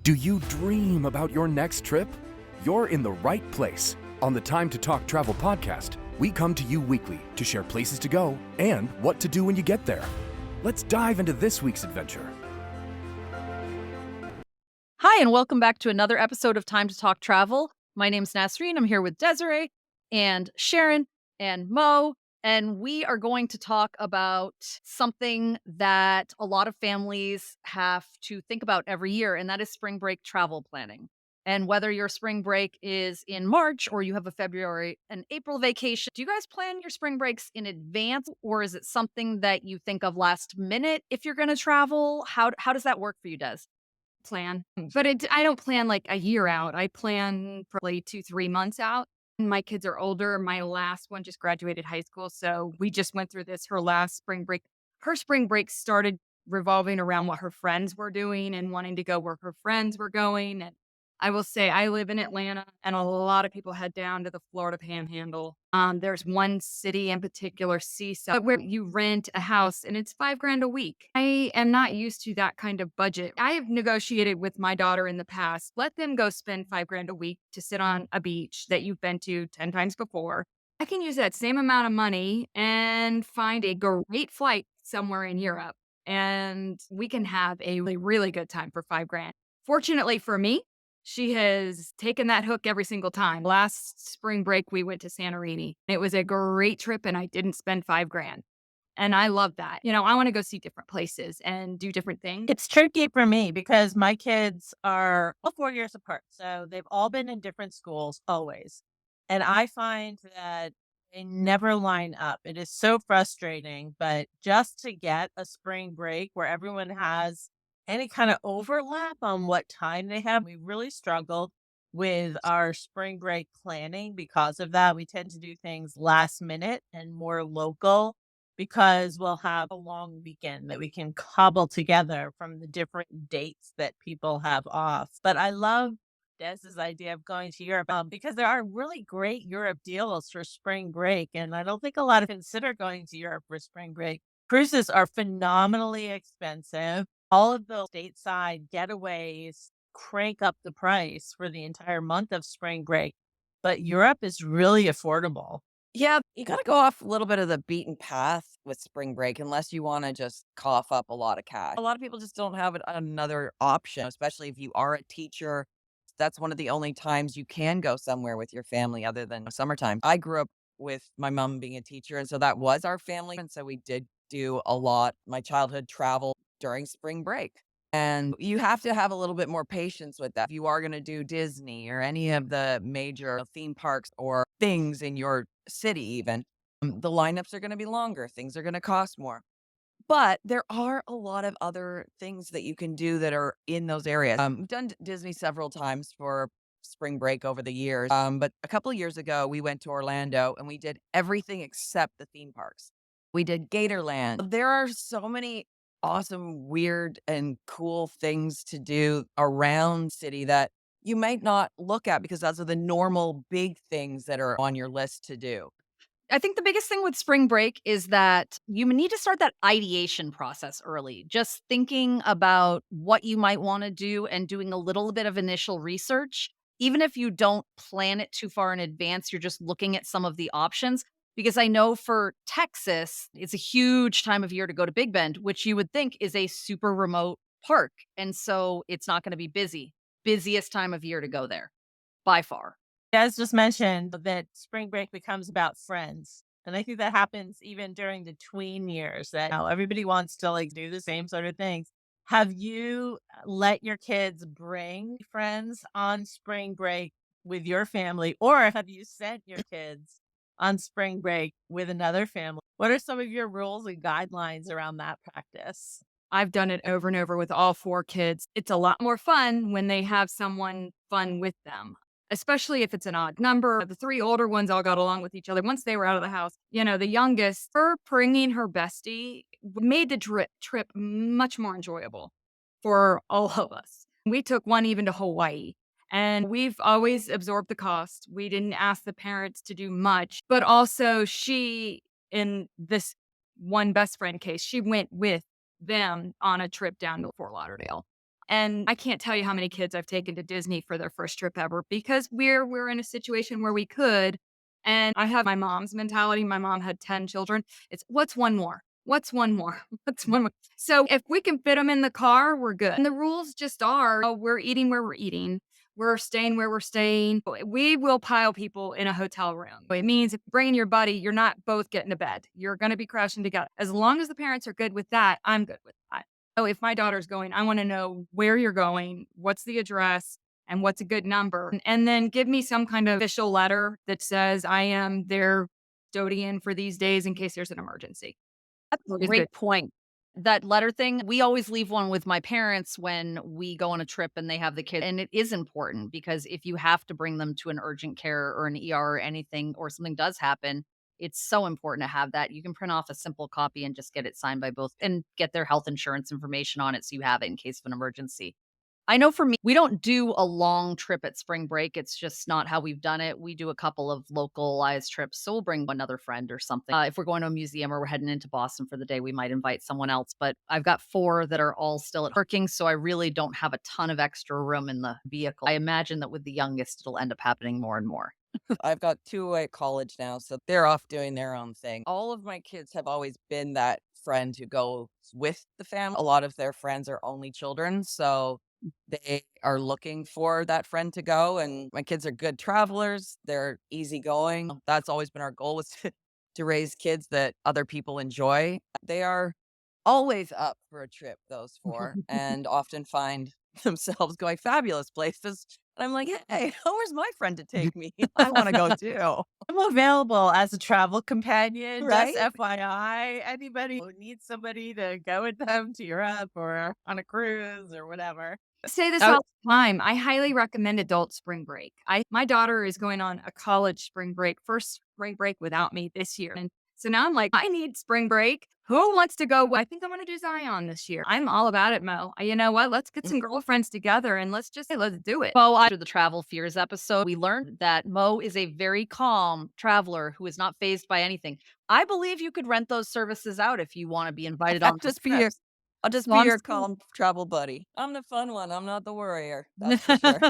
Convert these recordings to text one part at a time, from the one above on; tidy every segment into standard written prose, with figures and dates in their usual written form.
Do you dream about your next trip? You're in the right place. On the Time to Talk Travel podcast, we come to you weekly to share places to go and what to do when you get there. Let's dive into this week's adventure. Hi, and welcome back to another episode of Time to Talk Travel. My name's Nasreen. I'm here with Desiree and Ciaran and Mo, and we are going to talk about something that a lot of families have to think about every year, and that is spring break travel planning. And whether your spring break is in March or you have a February and April vacation, do you guys plan your spring breaks in advance, or is it something that you think of last minute if you're going to travel? How does that work for you, Des? Plan, but I don't plan like a year out. I plan probably 2-3 months out. My kids are older. My last one just graduated high school, so we just went through this. Her last spring break, her spring break started revolving around what her friends were doing and wanting to go where her friends were going. And I will say, I live in Atlanta, and a lot of people head down to the Florida Panhandle. There's one city in particular, Seaside, where you rent a house, and it's $5,000 a week. I am not used to that kind of budget. I have negotiated with my daughter in the past. Let them go spend $5,000 a week to sit on a beach that you've been to 10 times before. I can use that same amount of money and find a great flight somewhere in Europe, and we can have a really, really good time for $5,000. Fortunately for me, she has taken that hook every single time. Last spring break, we went to Santorini. It was a great trip, and I didn't spend $5,000. And I love that. I want to go see different places and do different things. It's tricky for me because my kids are all 4 years apart. So they've all been in different schools always. And I find that they never line up. It is so frustrating. But just to get a spring break where everyone has any kind of overlap on what time they have, we really struggled with our spring break planning because of that. We tend to do things last minute and more local because we'll have a long weekend that we can cobble together from the different dates that people have off. But I love Des's idea of going to Europe because there are really great Europe deals for spring break. And I don't think a lot of consider going to Europe for spring break. Cruises are phenomenally expensive. All of the stateside getaways crank up the price for the entire month of spring break. But Europe is really affordable. Yeah, you gotta go off a little bit of the beaten path with spring break unless you wanna just cough up a lot of cash. A lot of people just don't have another option, especially if you are a teacher. That's one of the only times you can go somewhere with your family other than summertime. I grew up with my mom being a teacher, and so that was our family, and so we did do a lot my childhood travel during spring break. And you have to have a little bit more patience with that. If you are going to do Disney or any of the major theme parks or things in your city, even, the lineups are going to be longer. Things are going to cost more. But there are a lot of other things that you can do that are in those areas. We've done Disney several times for spring break over the years. But a couple of years ago, we went to Orlando and we did everything except the theme parks. We did Gatorland. There are so many awesome, weird, and cool things to do around city that you might not look at because those are the normal big things that are on your list to do. I think the biggest thing with spring break is that you need to start that ideation process early. Just thinking about what you might want to do and doing a little bit of initial research. Even if you don't plan it too far in advance, you're just looking at some of the options. Because I know for Texas, it's a huge time of year to go to Big Bend, which you would think is a super remote park. And so it's not going to be busy. Busiest time of year to go there by far. Des just mentioned that spring break becomes about friends. And I think that happens even during the tween years that now everybody wants to do the same sort of things. Have you let your kids bring friends on spring break with your family, or have you sent your kids on spring break with another family? What are some of your rules and guidelines around that practice? I've done it over and over with all 4 kids. It's a lot more fun when they have someone fun with them, especially if it's an odd number. The 3 older ones all got along with each other once they were out of the house. The youngest, her bringing her bestie made the trip much more enjoyable for all of us. We took one even to Hawaii. And we've always absorbed the cost. We didn't ask the parents to do much, but also she, in this one best friend case, she went with them on a trip down to Fort Lauderdale. And I can't tell you how many kids I've taken to Disney for their first trip ever because we're in a situation where we could. And I have my mom's mentality. My mom had 10 children. It's what's one more? What's one more? What's one more? So if we can fit them in the car, we're good. And the rules just are we're eating where we're eating. We're staying where we're staying. We will pile people in a hotel room. It means if you're bringing your buddy, you're not both getting to bed. You're going to be crashing together. As long as the parents are good with that, I'm good with that. So if my daughter's going, I want to know where you're going, what's the address, and what's a good number. And then give me some kind of official letter that says I am their custodian for these days in case there's an emergency. That's a great point. That letter thing, we always leave one with my parents when we go on a trip and they have the kid. And it is important because if you have to bring them to an urgent care or an ER or anything, or something does happen, it's so important to have that. You can print off a simple copy and just get it signed by both and get their health insurance information on it so you have it in case of an emergency. I know for me, we don't do a long trip at spring break. It's just not how we've done it. We do a couple of localized trips. So we'll bring another friend or something. If we're going to a museum or we're heading into Boston for the day, we might invite someone else. But I've got 4 that are all still at working. So I really don't have a ton of extra room in the vehicle. I imagine that with the youngest, it'll end up happening more and more. I've got 2 away at college now, so they're off doing their own thing. All of my kids have always been that friend who goes with the family. A lot of their friends are only children, so they are looking for that friend to go, and my kids are good travelers. They're easygoing. That's always been our goal was to raise kids that other people enjoy. They are always up for a trip, those 4, and often find themselves going fabulous places. And I'm like, hey, where's my friend to take me? I want to go too. I'm available as a travel companion, Right? just FYI. Anybody who needs somebody to go with them to Europe or on a cruise or whatever. I say this Oh. all the time. I highly recommend adult spring break. My daughter is going on a college spring break, first spring break without me this year. And so now I'm like, I need spring break. Who wants to go? I think I'm going to do Zion this year. I'm all about it, Mo. You know what? Let's get some girlfriends together and let's do it. Mo, after the travel fears episode, we learned that Mo is a very calm traveler who is not fazed by anything. I believe you could rent those services out if you want to be invited on Just be trips. I'll just So be I'm your still- calm travel buddy. I'm the fun one. I'm not the worrier. That's for sure.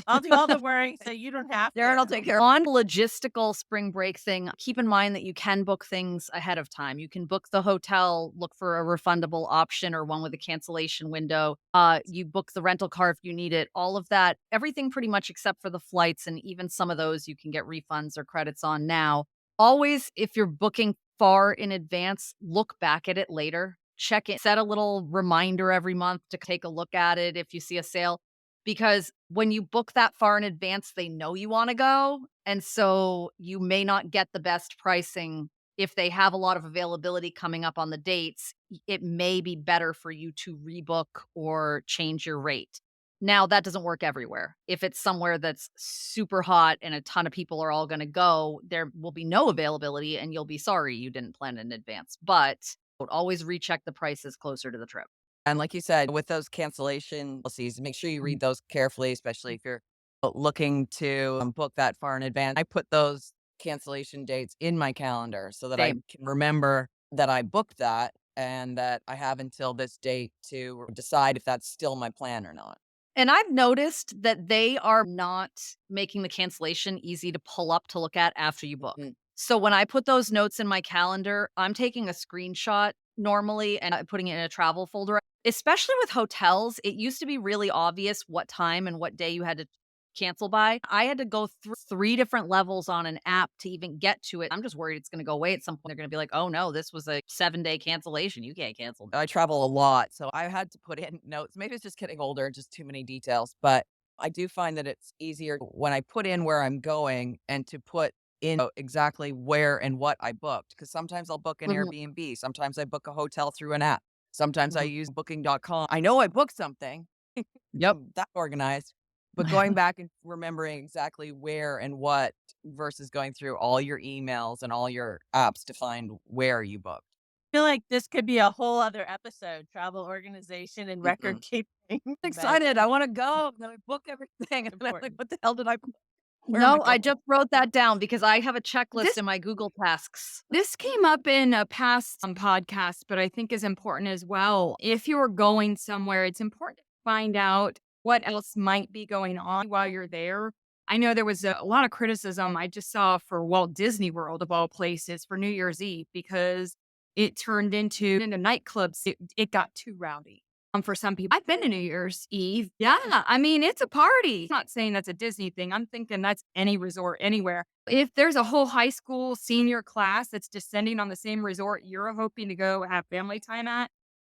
I'll do all the worrying so you don't have to. Darren, I'll take care. On the logistical spring break thing, keep in mind that you can book things ahead of time. You can book the hotel, look for a refundable option or one with a cancellation window. You book the rental car if you need it. All of that, everything pretty much except for the flights, and even some of those you can get refunds or credits on now. Always, if you're booking far in advance, look back at it later. Check it, set a little reminder every month to take a look at it if you see a sale. Because when you book that far in advance, they know you want to go. And so you may not get the best pricing. If they have a lot of availability coming up on the dates, it may be better for you to rebook or change your rate. Now, that doesn't work everywhere. If it's somewhere that's super hot and a ton of people are all going to go, there will be no availability and you'll be sorry you didn't plan in advance. But always recheck the prices closer to the trip. And like you said, with those cancellation policies, make sure you read those carefully, especially if you're looking to book that far in advance. I put those cancellation dates in my calendar so that I Same. can remember that I booked that and that I have until this date to decide if that's still my plan or not. And I've noticed that they are not making the cancellation easy to pull up to look at after you book. Mm. So when I put those notes in my calendar, I'm taking a screenshot normally and putting it in a travel folder. Especially with hotels, it used to be really obvious what time and what day you had to cancel by. I had to go through 3 different levels on an app to even get to it. I'm just worried it's going to go away at some point. They're going to be like, oh no, this was a 7-day cancellation. You can't cancel. I travel a lot, so I had to put in notes. Maybe it's just getting older, just too many details. But I do find that it's easier when I put in where I'm going and to put in exactly where and what I booked. Because sometimes I'll book an Mhm. Airbnb. Sometimes I book a hotel through an app. Sometimes I Mhm. use booking.com. I know I booked something. Yep. I'm that organized. But going back and remembering exactly where and what versus going through all your emails and all your apps to find where you booked. I feel like this could be a whole other episode, travel organization and record keeping. I'm excited. I want to go. Then I book everything. And I'm like, Important. what the hell did I book? Where am No, I going? just wrote that down because I have a checklist This- in my Google Tasks. This came up in a past podcast, but I think is important as well. If you're going somewhere, it's important to find out what else might be going on while you're there. I know there was a lot of criticism I just saw for Walt Disney World, of all places, for New Year's Eve because it turned into nightclubs. It got too rowdy. For some people, I've been to New Year's Eve. Yeah, I mean, it's a party. I'm not saying that's a Disney thing. I'm thinking that's any resort anywhere. If there's a whole high school senior class that's descending on the same resort you're hoping to go have family time at,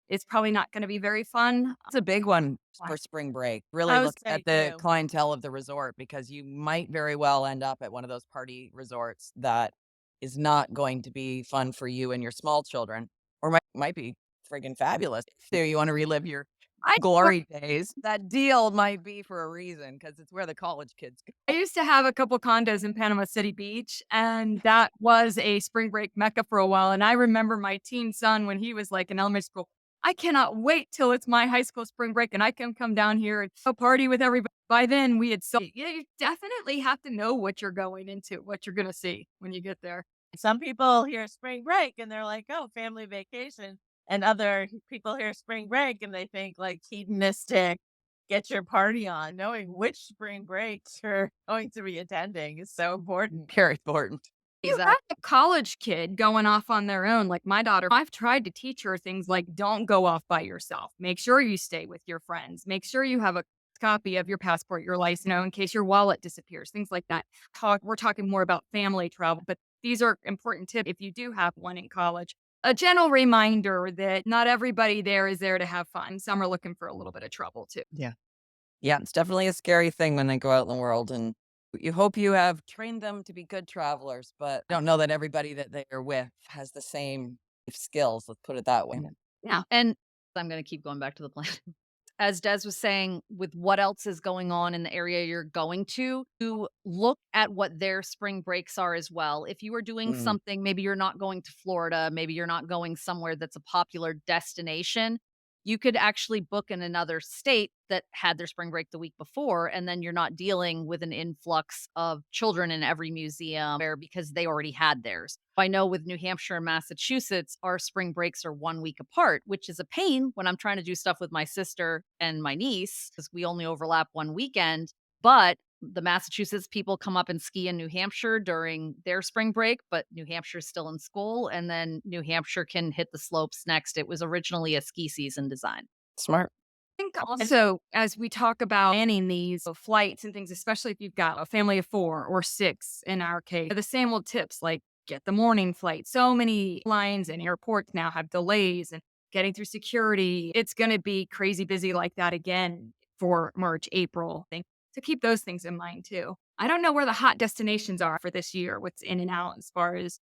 it's probably not going to be very fun. It's a big one Why? for spring break. Really I would look say at the too. clientele of the resort because you might very well end up at one of those party resorts that is not going to be fun for you and your small children, or might be friggin' fabulous. If you want to relive your I glory days, that deal might be for a reason because it's where the college kids go. I used to have a couple condos in Panama City Beach, and that was a spring break mecca for a while. And I remember my teen son when he was like in elementary school. I cannot wait till it's my high school spring break and I can come down here and party with everybody. By then, we had you definitely have to know what you're going into, what you're going to see when you get there. Some people hear spring break and they're like, oh, family vacation. And other people hear spring break and they think like hedonistic, get your party on. Knowing which spring breaks you're going to be attending is so important. Very important. You have a college kid going off on their own, like my daughter. I've tried to teach her things like don't go off by yourself. Make sure you stay with your friends. Make sure you have a copy of your passport, your license, in case your wallet disappears, things like that. We're talking more about family travel, but these are important tips if you do have one in college. A gentle reminder that not everybody there is there to have fun. Some are looking for a little bit of trouble too. Yeah. Yeah, it's definitely a scary thing when they go out in the world, and you hope you have trained them to be good travelers, but don't know that everybody that they're with has the same skills. Let's put it that way. Yeah. And I'm going to keep going back to the plan. As Des was saying, with what else is going on in the area you're going to look at what their spring breaks are as well. If you are doing Mm. something, maybe you're not going to Florida, maybe you're not going somewhere that's a popular destination, you could actually book in another state that had their spring break the week before, and then you're not dealing with an influx of children in every museum there because they already had theirs. I know with New Hampshire and Massachusetts, our spring breaks are 1 week apart, which is a pain when I'm trying to do stuff with my sister and my niece because we only overlap one weekend. But the Massachusetts people come up and ski in New Hampshire during their spring break, but New Hampshire's still in school. And then New Hampshire can hit the slopes next. It was originally a ski season design. Smart. I think also, as we talk about planning these flights and things, especially if you've got a family of 4 or 6 in our case, the same old tips like get the morning flight. So many lines and airports now have delays and getting through security. It's going to be crazy busy like that again for March, April. I think to keep those things in mind too. I don't know where the hot destinations are for this year, what's in and out as far as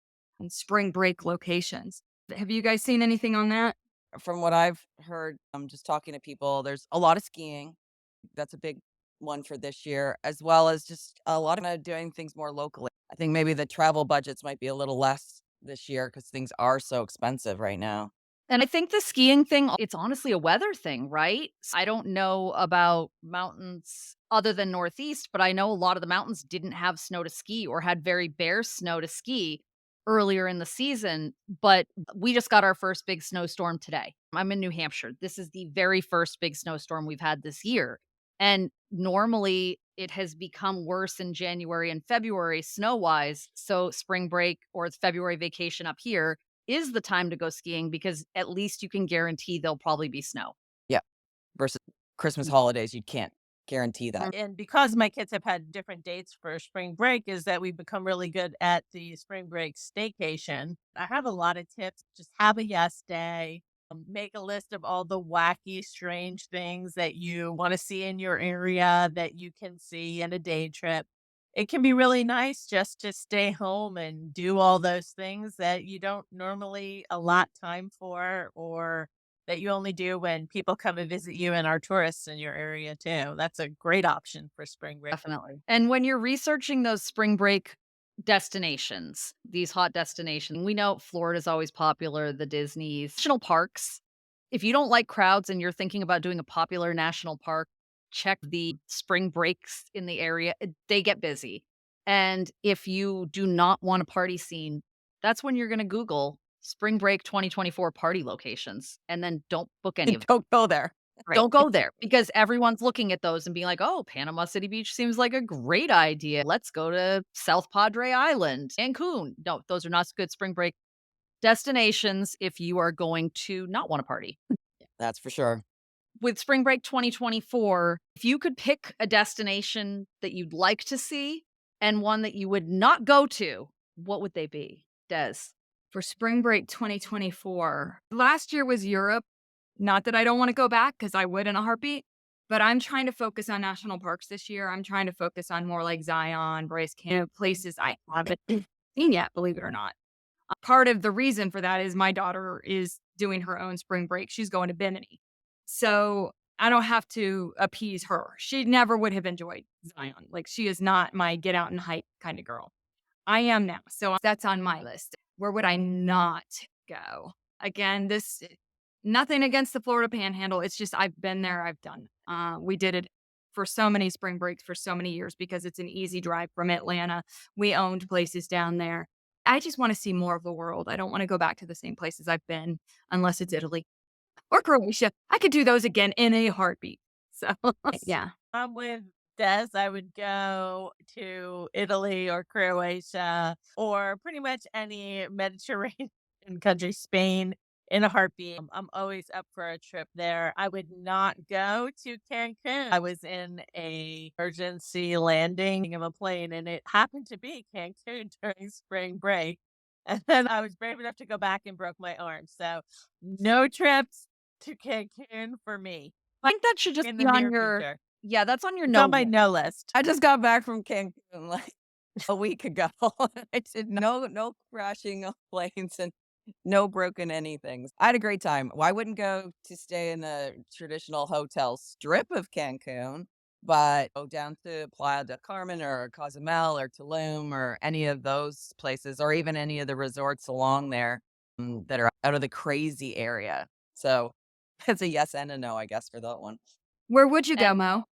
spring break locations. Have you guys seen anything on that? From what I've heard, I'm just talking to people, there's a lot of skiing. That's a big one for this year, as well as just a lot of doing things more locally. I think maybe the travel budgets might be a little less this year because things are so expensive right now. And I think the skiing thing, it's honestly a weather thing, right? I don't know about mountains other than Northeast, but I know a lot of the mountains didn't have snow to ski or had very bare snow to ski earlier in the season. But we just got our first big snowstorm today. I'm in New Hampshire. This is the very first big snowstorm we've had this year. And normally it has become worse in January and February snow wise. So spring break or February vacation up here is the time to go skiing because at least you can guarantee there'll probably be snow. Yeah. Versus Christmas holidays, you can't guarantee that. And because my kids have had different dates for spring break, is that we've become really good at the spring break staycation. I have a lot of tips. Just have a yes day. Make a list of all the wacky, strange things that you want to see in your area that you can see in a day trip. It can be really nice just to stay home and do all those things that you don't normally allot time for or that you only do when people come and visit you and are tourists in your area too. That's a great option for spring break. Definitely. And when you're researching those spring break destinations, these hot destinations, we know Florida's always popular, the Disney's, national parks. If you don't like crowds and you're thinking about doing a popular national park, check the spring breaks in the area. They get busy. And if you do not want a party scene, that's when you're going to Google spring break 2024 party locations and then don't book any of them. Don't go there. Right. Don't go there because everyone's looking at those and being like, "Oh, Panama City Beach seems like a great idea. Let's go to South Padre Island, Cancun." No, those are not good spring break destinations if you are going to not want to party. That's for sure. With Spring Break 2024, if you could pick a destination that you'd like to see and one that you would not go to, what would they be? Des. For spring break 2024, last year was Europe. Not that I don't want to go back because I would in a heartbeat, but I'm trying to focus on national parks this year. I'm trying to focus on more like Zion, Bryce Canyon, places I haven't seen yet, believe it or not. Part of the reason for that is my daughter is doing her own spring break. She's going to Bimini. So I don't have to appease her. She never would have enjoyed Zion. Like, she is not my get out and hike kind of girl. I am now. So that's on my list. Where would I not go? Again, this nothing against the Florida Panhandle. It's just I've been there. I've done. We did it for so many spring breaks for so many years because it's an easy drive from Atlanta. We owned places down there. I just want to see more of the world. I don't want to go back to the same places I've been unless it's Italy or Croatia. I could do those again in a heartbeat. So yeah. I'm with Des. I would go to Italy or Croatia or pretty much any Mediterranean country, Spain, in a heartbeat. I'm always up for a trip there. I would not go to Cancun. I was in a emergency landing of a plane and it happened to be Cancun during spring break. And then I was brave enough to go back and broke my arm. So no trips to Cancun for me I think that should just in be the on near your future. yeah, that's on your It's no on my list. no list. I just got back from Cancun like a week ago. I did no crashing of planes and no broken anythings. I had a great time. Well, I wouldn't go to stay in the traditional hotel strip of Cancun, but go down to Playa del Carmen or Cozumel or Tulum or any of those places, or even any of the resorts along there that are out of the crazy area. So it's a yes and a no, I guess, for that one. Where would you go, And Mo?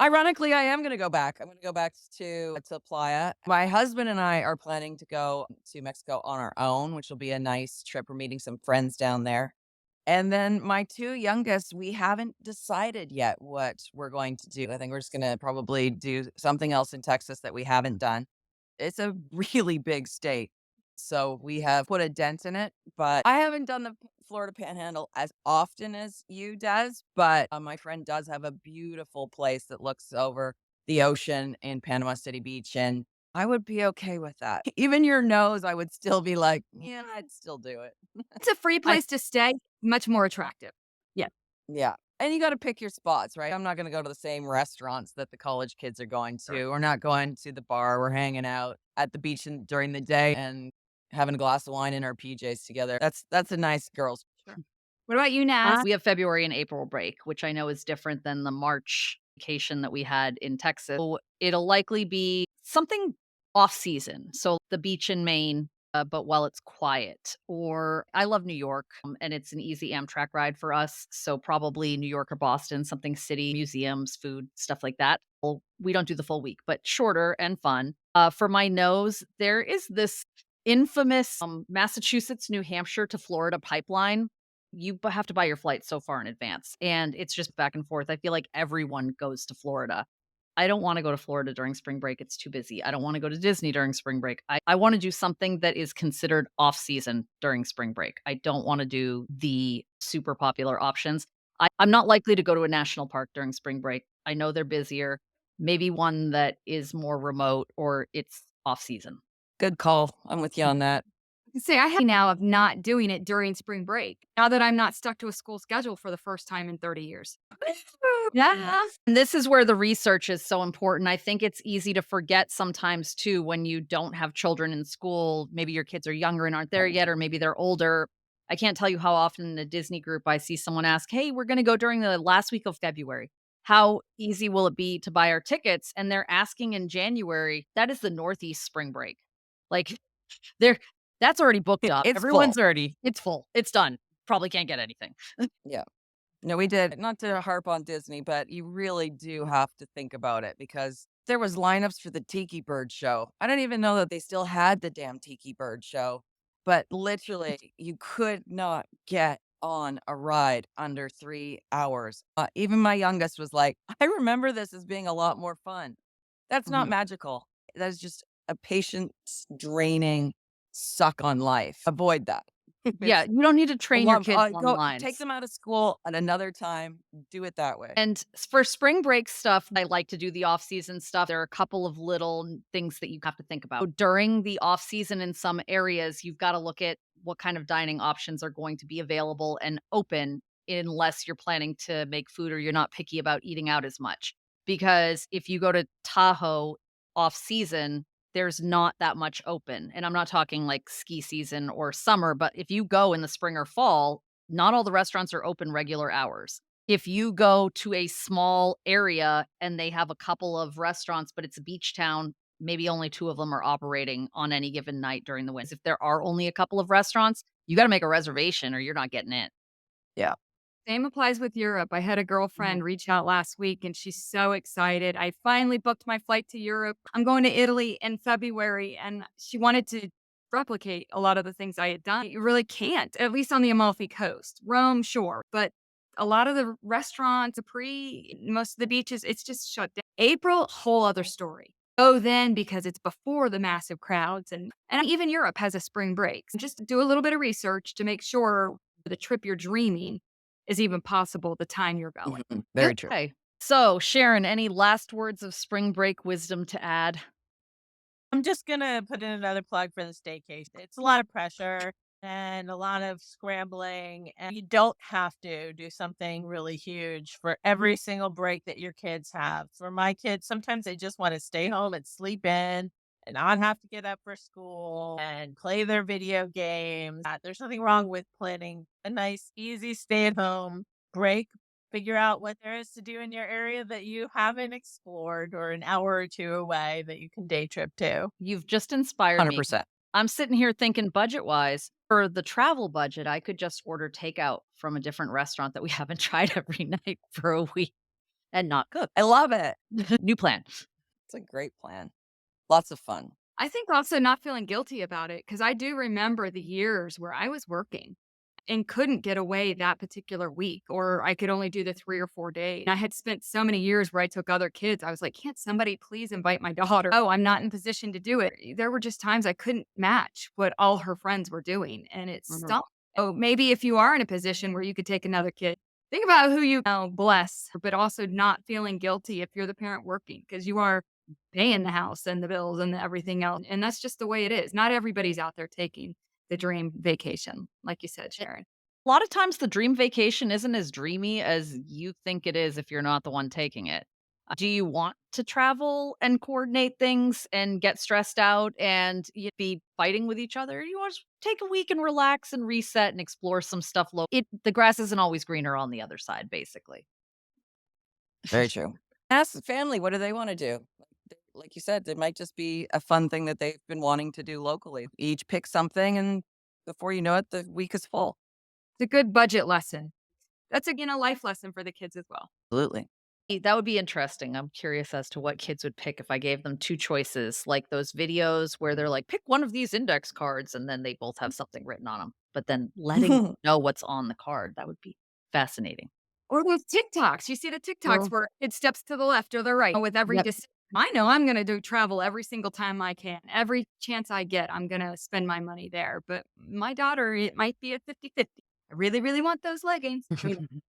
Ironically, I am gonna go back. I'm gonna go back to Playa. My husband and I are planning to go to Mexico on our own, which will be a nice trip. We're meeting some friends down there. And then my 2 youngest, we haven't decided yet what we're going to do. I think we're just gonna probably do something else in Texas that we haven't done. It's a really big state, so we have put a dent in it, but I haven't done the Florida Panhandle as often as you does, but, my friend does have a beautiful place that looks over the ocean in Panama City Beach, and I would be okay with that. Even your nose, I would still be like, "Yeah, I'd still do it." It's a free I place to stay, much more attractive. Yeah. Yeah, and you gotta pick your spots, right? I'm not gonna go to the same restaurants that the college kids are going to. We're not going to the bar. We're hanging out at the beach during the day and having a glass of wine in our PJs together. That's a nice girls' Sure. What about you, Nas? we have February and April break, which I know is different than the March vacation that we had in Texas. So it'll likely be something off season. So the beach in Maine, but while it's quiet. Or I love New York, and it's an easy Amtrak ride for us. So probably New York or Boston, something city, museums, food, stuff like that. Well, we don't do the full week, but shorter and fun. For my nose, there is this infamous Massachusetts, New Hampshire to Florida pipeline. You have to buy your flight so far in advance, and it's just back and forth. I feel like everyone goes to Florida. I don't wanna go to Florida during spring break, it's too busy. I don't wanna go to Disney during spring break. I wanna do something that is considered off-season during spring break. I don't wanna do the super popular options. I'm not likely to go to a national park during spring break. I know they're busier. Maybe one that is more remote or it's off-season. Good call. I'm with you on that. Say I have now of not doing it during spring break. Now that I'm not stuck to a school schedule for the first time in 30 years. Yeah. And this is where the research is so important. I think it's easy to forget sometimes too when you don't have children in school. Maybe your kids are younger and aren't there yet, or maybe they're older. I can't tell you how often in a Disney group I see someone ask, "Hey, we're going to go during the last week of February. How easy will it be to buy our tickets?" And they're asking in January. That is the Northeast spring break. Like they're that's already booked up. It's Everyone's full. already it's full. It's done. Probably can't get anything. Yeah. No, we did. Not to harp on Disney, but you really do have to think about it because there was lineups for the Tiki Bird show. I didn't even know that they still had the damn Tiki Bird show, but literally you could not get on a ride under 3 hours. Even my youngest was like, I remember this as being a lot more fun. That's not Mhm. magical. That is just a patience draining suck on life. Avoid that. Yeah, It's you don't need to a train your lump. kids on Go take lines. them out of school at another time. Do it that way. And for spring break stuff, I like to do the off-season stuff. There are a couple of little things that you have to think about. During the off-season in some areas, you've got to look at what kind of dining options are going to be available and open unless you're planning to make food or you're not picky about eating out as much. Because if you go to Tahoe off-season, there's not that much open. And I'm not talking like ski season or summer, but if you go in the spring or fall, not all the restaurants are open regular hours. If you go to a small area and they have a couple of restaurants, but it's a beach town, maybe only 2 of them are operating on any given night during the winter. If there are only a couple of restaurants, you gotta make a reservation or you're not getting in. Yeah. Same applies with Europe. I had a girlfriend reach out last week and she's so excited. I finally booked my flight to Europe. I'm going to Italy in February and she wanted to replicate a lot of the things I had done. You really can't, at least on the Amalfi Coast. Rome, sure, but a lot of the restaurants, most of the beaches, it's just shut down. April, whole other story. Go then because it's before the massive crowds and even Europe has a spring break. Just do a little bit of research to make sure the trip you're dreaming is even possible the time you're going. Very true. Okay. So, Sharon, any last words of spring break wisdom to add? I'm just gonna put in another plug for the staycation. It's a lot of pressure and a lot of scrambling, and you don't have to do something really huge for every single break that your kids have. For my kids, sometimes they just want to stay home and sleep in and not have to get up for school and play their video games. There's nothing wrong with planning a nice, easy stay at home break. Figure out what there is to do in your area that you haven't explored or an hour or two away that you can day trip to. You've just inspired me. 100%. I'm sitting here thinking budget-wise, for the travel budget, I could just order takeout from a different restaurant that we haven't tried every night for a week and not cook. I love it. New plan. It's a great plan. Lots of fun. I think also not feeling guilty about it because I do remember the years where I was working and couldn't get away that particular week, or I could only do the 3 or 4 days. I had spent so many years where I took other kids. I was like, can't somebody please invite my daughter? Oh, I'm not in position to do it. There were just times I couldn't match what all her friends were doing, and it Mhm. stunk. Oh, maybe if you are in a position where you could take another kid, think about who you bless, but also not feeling guilty if you're the parent working because you are paying the house and the bills and everything else. And that's just the way it is. Not everybody's out there taking the dream vacation, like you said, Sharon. A lot of times the dream vacation isn't as dreamy as you think it is if you're not the one taking it. Do you want to travel and coordinate things and get stressed out and you be fighting with each other? You want to take a week and relax and reset and explore some stuff low. The grass isn't always greener on the other side, basically. Very true. Ask the family, what do they want to do? Like you said, it might just be a fun thing that they've been wanting to do locally. Each pick something, and before you know it, the week is full. It's a good budget lesson. That's a life lesson for the kids as well. Absolutely. That would be interesting. I'm curious as to what kids would pick if I gave them 2 choices, like those videos where they're like, pick one of these index cards, and then they both have something written on them. But then letting them know what's on the card, that would be fascinating. Or those TikToks. You see the TikToks where it steps to the left or the right with every Yep. decision. I know I'm going to do travel every single time I can. Every chance I get, I'm going to spend my money there. But my daughter, it might be a 50-50. I really, really want those leggings.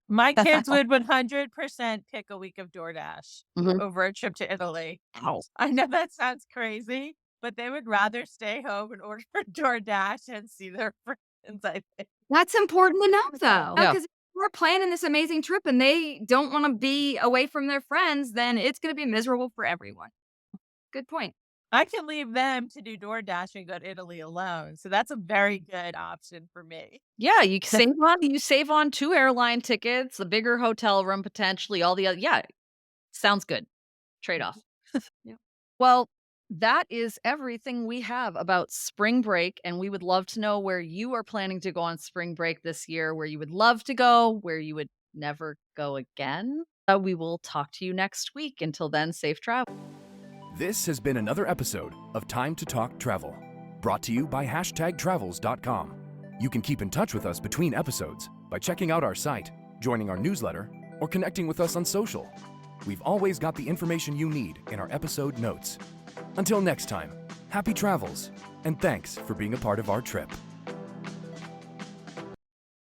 My kids would 100% pick a week of DoorDash Mhm. over a trip to Italy. Ow. I know that sounds crazy, but they would rather stay home and order DoorDash and see their friends, I think. That's important to know, though. Yeah. Because if we're planning this amazing trip and they don't want to be away from their friends, then it's going to be miserable for everyone. Good point. I can leave them to do DoorDash and go to Italy alone. So that's a very good option for me. Yeah, you save on 2 airline tickets, a bigger hotel room, potentially all the other yeah, sounds good. Trade-off. Yeah. Well, that is everything we have about spring break, and we would love to know where you are planning to go on spring break this year, where you would love to go, where you would never go again. We will talk to you next week. Until then, safe travel. This has been another episode of Time to Talk Travel, brought to you by #travels.com. You can keep in touch with us between episodes by by checking out our site, joining our newsletter, or connecting with us on social. We've always got the information you need in our episode notes. Until next time, happy travels, and thanks for being a part of our trip.